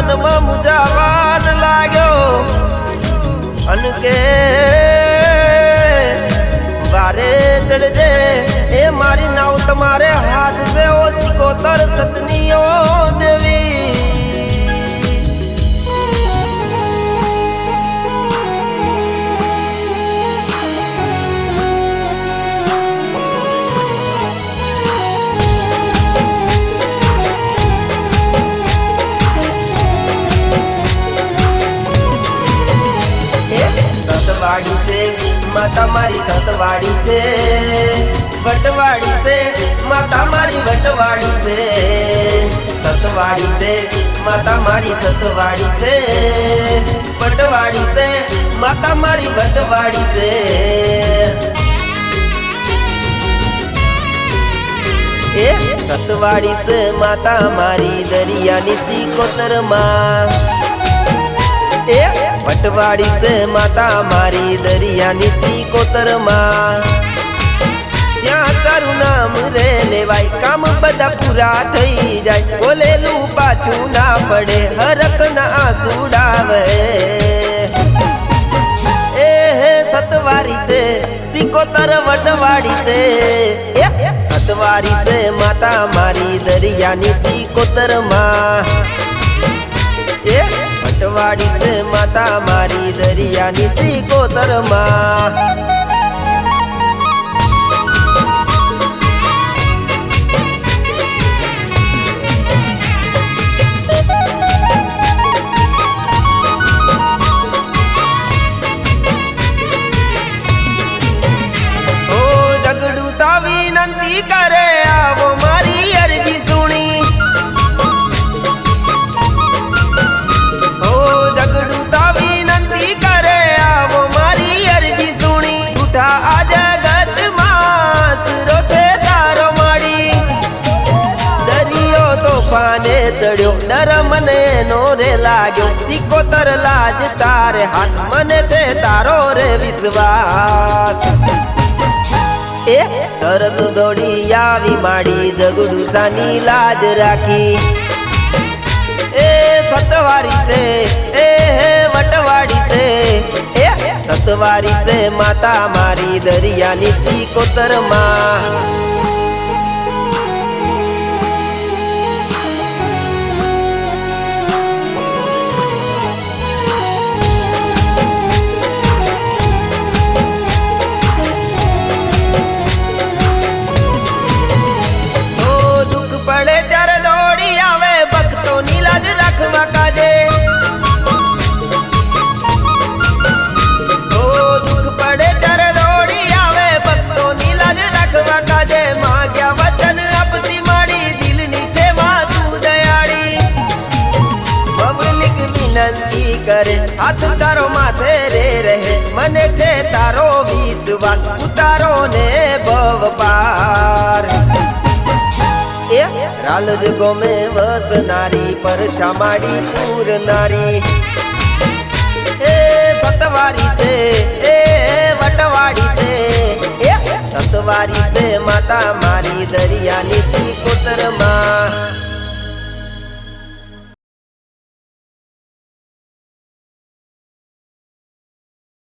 મનમાં મુજાવાન લાગ્યો અનકે વારે ચડજે એ મારી નાવ તમારે હાથ સે ઓ સિકોતર સતનીઓ દેવી सतवाड़ी से माता मारी सतवाड़ी से वटवाड़ी से माता मारी वटवाड़ी से सतवाड़ी से माता मारी सतवाड़ी से वटवाड़ी से माता मारी वटवाड़ी से ए सतवाड़ी से माता मारी दरिया नीची कोतर माँ ए वटवाड़ी से माता मारी दरिया नीची कोतर माँ त्या तारू नाम रे लेवाय काम बधा पूरा थई जाय बोलेलू पाछू ना पड़े हरक ना आंसूडावे ए हे सतवारी से सिकोतर वटवाड़ी से ए सतवारी से माता मारी दरिया नीची कोतर माँ ए वटवाड़ी से माता मारी दरिया नीची कोतर माँ ओ जगड़ू सा विनंती करे आवो मारी अर्जी सुनी आ जगत मास रोचे तारो माड़ी दरियो तोफाने चढ़्यो डर मने नो रे लाग्यो सिकोतर लाज तारे हाथ मने छे तारो रे विश्वास ए तरत दौड़ी आवी माड़ी जगड़ू सानी लाज राखी ए सतवारी से ए वटवाड़ी से ए सतवारी से माता मारी दरिया नीची कोतर माँ ओ दुख पड़े त्यारे दौड़ी आवे भक्तों नी लाज रखवा काजे करे हाथ तारो माथे रे रहे मने छे तारो विश्वास उतारो ने भव पार ए रालज गोमे वस नारी पर छामाड़ी पूर नारी ए सतवारी से ए वटवाड़ी से ए सतवारी से माता मारी दरिया नीची कोतर माँ